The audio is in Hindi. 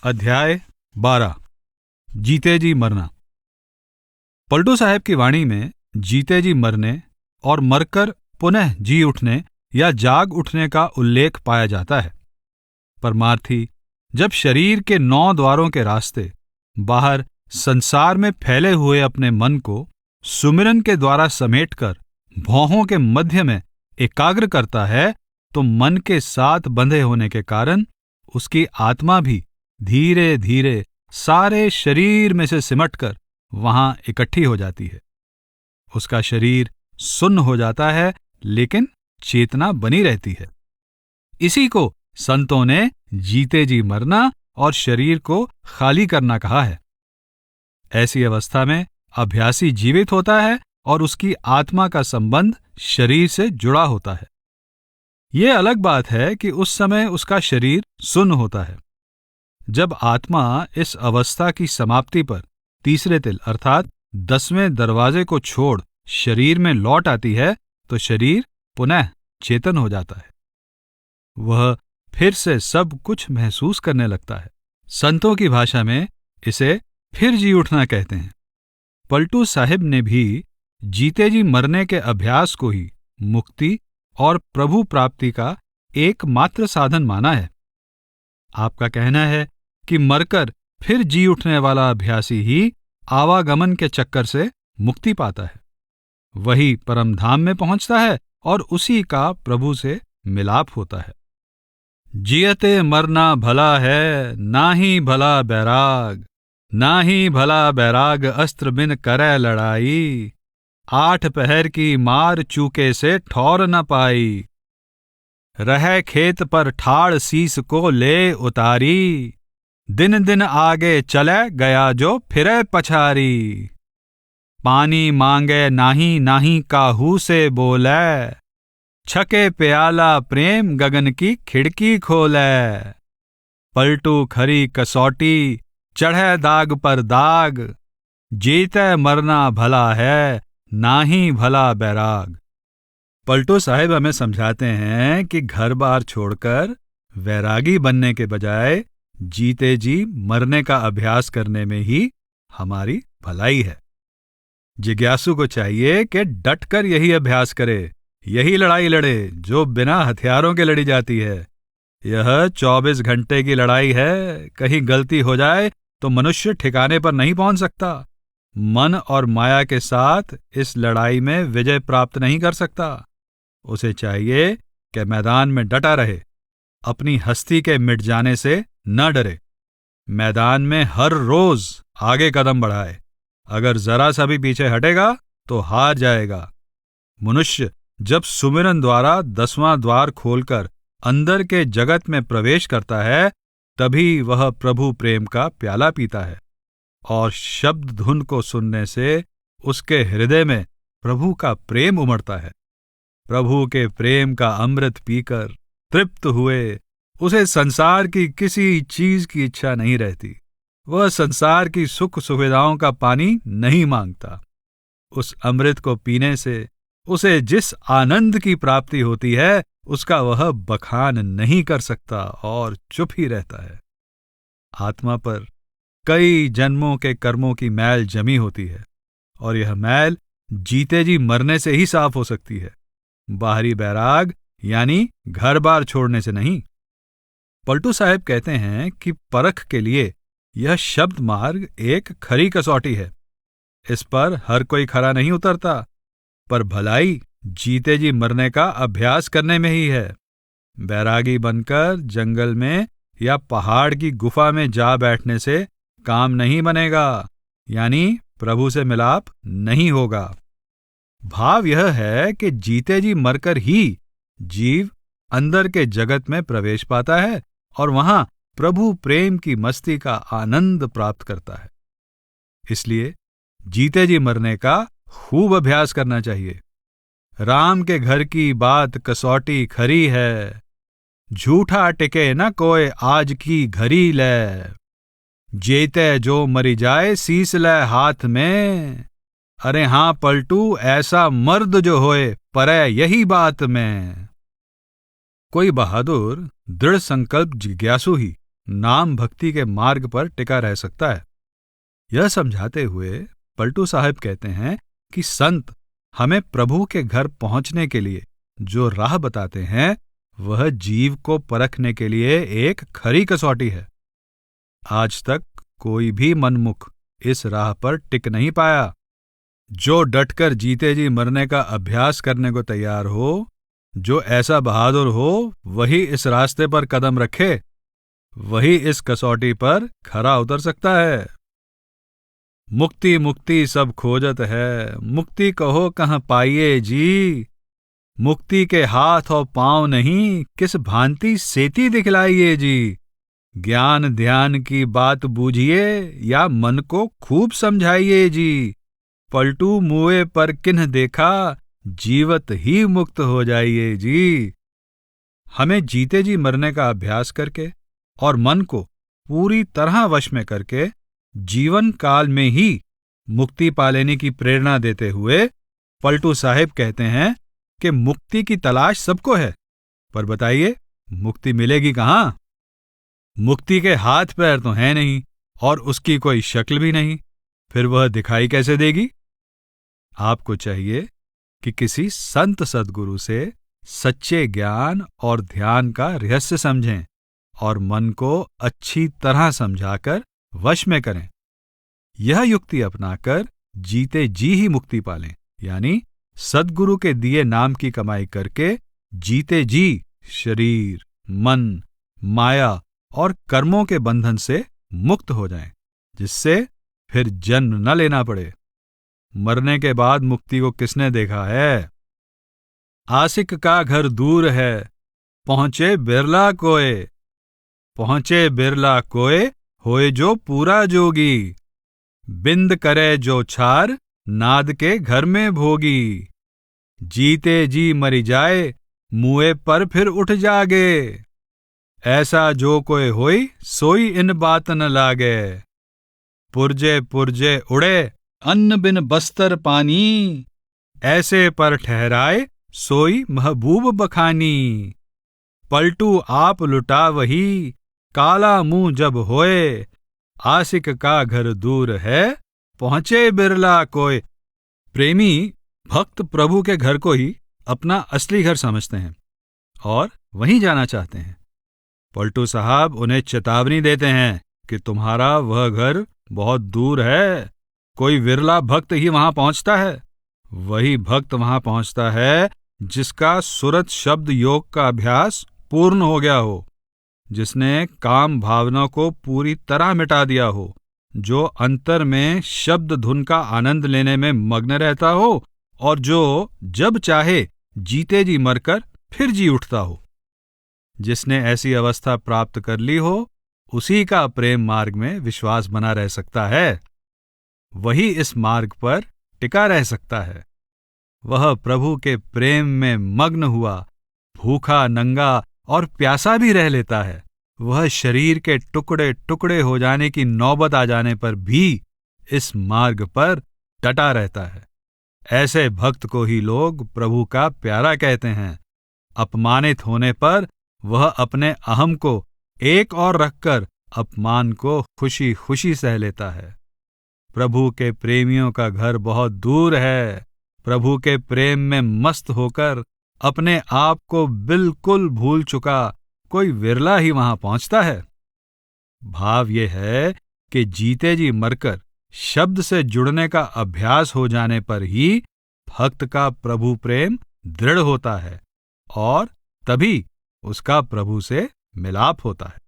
अध्याय 12 जीते जी मरना। पलटू साहब की वाणी में जीते जी मरने और मरकर पुनः जी उठने या जाग उठने का उल्लेख पाया जाता है। परमार्थी जब शरीर के 9 द्वारों के रास्ते बाहर संसार में फैले हुए अपने मन को सुमिरन के द्वारा समेटकर भौहों के मध्य में एकाग्र करता है, तो मन के साथ बंधे होने के कारण उसकी आत्मा भी धीरे धीरे सारे शरीर में से सिमटकर वहां इकट्ठी हो जाती है। उसका शरीर सुन्न हो जाता है, लेकिन चेतना बनी रहती है। इसी को संतों ने जीते जी मरना और शरीर को खाली करना कहा है। ऐसी अवस्था में अभ्यासी जीवित होता है और उसकी आत्मा का संबंध शरीर से जुड़ा होता है। यह अलग बात है कि उस समय उसका शरीर सुन्न होता है। जब आत्मा इस अवस्था की समाप्ति पर तीसरे तिल अर्थात 10वें दरवाजे को छोड़ शरीर में लौट आती है, तो शरीर पुनः चेतन हो जाता है। वह फिर से सब कुछ महसूस करने लगता है। संतों की भाषा में इसे फिर जी उठना कहते हैं। पलटू साहिब ने भी जीते जी मरने के अभ्यास को ही मुक्ति और प्रभु प्राप्ति का एकमात्र साधन माना है। आपका कहना है कि मरकर फिर जी उठने वाला अभ्यासी ही आवागमन के चक्कर से मुक्ति पाता है, वही परम धाम में पहुंचता है और उसी का प्रभु से मिलाप होता है। जियते मरना भला है, ना ही भला बैराग, ना ही भला बैराग अस्त्र बिन करे लड़ाई, 8 पहर की मार चूके से ठौर न पाई, रहे खेत पर ठाड़ सीस को ले उतारी, दिन दिन आगे चले गया जो फिरे पछारी, पानी मांगे नाही नाही काहू से बोले, छके प्याला प्रेम गगन की खिड़की खोले, पलटू खरी कसौटी चढ़े दाग पर दाग, जीते मरना भला है, ना ही भला बैराग। पलटू साहिब हमें समझाते हैं कि घर बार छोड़कर वैरागी बनने के बजाय जीते जी मरने का अभ्यास करने में ही हमारी भलाई है। जिज्ञासु को चाहिए कि डटकर यही अभ्यास करे, यही लड़ाई लड़े जो बिना हथियारों के लड़ी जाती है। यह 24 घंटे की लड़ाई है। कहीं गलती हो जाए तो मनुष्य ठिकाने पर नहीं पहुंच सकता। मन और माया के साथ इस लड़ाई में विजय प्राप्त नहीं कर सकता। उसे चाहिए कि मैदान में डटा रहे, अपनी हस्ती के मिट जाने से न डरे, मैदान में हर रोज आगे कदम बढ़ाए। अगर जरा सा भी पीछे हटेगा तो हार जाएगा। मनुष्य जब सुमिरन द्वारा 10वां द्वार खोलकर अंदर के जगत में प्रवेश करता है, तभी वह प्रभु प्रेम का प्याला पीता है और शब्द धुन को सुनने से उसके हृदय में प्रभु का प्रेम उमड़ता है। प्रभु के प्रेम का अमृत पीकर तृप्त हुए उसे संसार की किसी चीज की इच्छा नहीं रहती। वह संसार की सुख सुविधाओं का पानी नहीं मांगता। उस अमृत को पीने से उसे जिस आनंद की प्राप्ति होती है, उसका वह बखान नहीं कर सकता और चुप ही रहता है। आत्मा पर कई जन्मों के कर्मों की मैल जमी होती है और यह मैल जीते जी मरने से ही साफ हो सकती है, बाहरी बैराग यानी घर बार छोड़ने से नहीं। पलटू साहब कहते हैं कि परख के लिए यह शब्द मार्ग एक खरी कसौटी है। इस पर हर कोई खरा नहीं उतरता, पर भलाई जीते जी मरने का अभ्यास करने में ही है। बैरागी बनकर जंगल में या पहाड़ की गुफा में जा बैठने से काम नहीं बनेगा, यानी प्रभु से मिलाप नहीं होगा। भाव यह है कि जीते जी मरकर ही जीव अंदर के जगत में प्रवेश पाता है और वहां प्रभु प्रेम की मस्ती का आनंद प्राप्त करता है। इसलिए जीते जी मरने का खूब अभ्यास करना चाहिए। राम के घर की बात कसौटी खरी है, झूठा टिके न कोई आज की घड़ी ले, जेते जो मरी जाए सीस ले हाथ में, अरे हां पलटू ऐसा मर्द जो होए परे यही बात में। कोई बहादुर दृढ़ संकल्प जिज्ञासु ही नाम भक्ति के मार्ग पर टिका रह सकता है। यह समझाते हुए पलटू साहब कहते हैं कि संत हमें प्रभु के घर पहुंचने के लिए जो राह बताते हैं वह जीव को परखने के लिए एक खरी कसौटी है। आज तक कोई भी मनमुख इस राह पर टिक नहीं पाया। जो डटकर जीते जी मरने का अभ्यास करने को तैयार हो, जो ऐसा बहादुर हो, वही इस रास्ते पर कदम रखे, वही इस कसौटी पर खरा उतर सकता है। मुक्ति मुक्ति सब खोजत है, मुक्ति कहो कहाँ पाइए जी। मुक्ति के हाथ और पांव नहीं, किस भांति सेती दिखलाइए जी। ज्ञान ध्यान की बात बूझिए या मन को खूब समझाइए जी। पलटू मुए पर किन्ह देखा, जीवत ही मुक्त हो जाइए जी। हमें जीते जी मरने का अभ्यास करके और मन को पूरी तरह वश में करके जीवन काल में ही मुक्ति पा लेने की प्रेरणा देते हुए पलटू साहिब कहते हैं कि मुक्ति की तलाश सबको है, पर बताइए मुक्ति मिलेगी कहाँ? मुक्ति के हाथ पैर तो हैं नहीं और उसकी कोई शक्ल भी नहीं, फिर वह दिखाई कैसे देगी? आपको चाहिए कि किसी संत सद्गुरु से सच्चे ज्ञान और ध्यान का रहस्य समझें और मन को अच्छी तरह समझाकर वश में करें। यह युक्ति अपनाकर जीते जी ही मुक्ति पालें, यानी सद्गुरु के दिए नाम की कमाई करके जीते जी शरीर, मन, माया और कर्मों के बंधन से मुक्त हो जाएं, जिससे फिर जन्म न लेना पड़े। मरने के बाद मुक्ति को किसने देखा है? आशिक का घर दूर है, पहुंचे बिरला कोय। पहुंचे बिरला कोय, होए जो पूरा जोगी। बिंद करे जो छार, नाद के घर में भोगी। जीते जी मरी जाए, मुए पर फिर उठ जागे। ऐसा जो कोई होई, सोई इन बात न लागे। पुरजे पुरजे उड़े, अन्न बिन बस्तर पानी। ऐसे पर ठहराए, सोई महबूब बखानी। पलटू आप लुटा वही, काला मुंह जब होए। आशिक का घर दूर है, पहुंचे बिरला कोय। प्रेमी भक्त प्रभु के घर को ही अपना असली घर समझते हैं और वहीं जाना चाहते हैं। पलटू साहब उन्हें चेतावनी देते हैं कि तुम्हारा वह घर बहुत दूर है, कोई विरला भक्त ही वहां पहुंचता है। वही भक्त वहां पहुंचता है जिसका सुरत शब्द योग का अभ्यास पूर्ण हो गया हो, जिसने काम भावना को पूरी तरह मिटा दिया हो, जो अंतर में शब्द धुन का आनंद लेने में मग्न रहता हो और जो जब चाहे जीते जी मरकर फिर जी उठता हो। जिसने ऐसी अवस्था प्राप्त कर ली हो, उसी का प्रेम मार्ग में विश्वास बना रह सकता है। वही इस मार्ग पर टिका रह सकता है। वह प्रभु के प्रेम में मग्न हुआ, भूखा, नंगा और प्यासा भी रह लेता है। वह शरीर के टुकड़े टुकड़े हो जाने की नौबत आ जाने पर भी इस मार्ग पर डटा रहता है। ऐसे भक्त को ही लोग प्रभु का प्यारा कहते हैं। अपमानित होने पर वह अपने अहम को एक और रखकर अपमान को खुशी खुशी सह लेता है। प्रभु के प्रेमियों का घर बहुत दूर है। प्रभु के प्रेम में मस्त होकर अपने आप को बिल्कुल भूल चुका कोई विरला ही वहां पहुंचता है। भाव ये है कि जीते जी मरकर शब्द से जुड़ने का अभ्यास हो जाने पर ही भक्त का प्रभु प्रेम दृढ़ होता है और तभी उसका प्रभु से मिलाप होता है।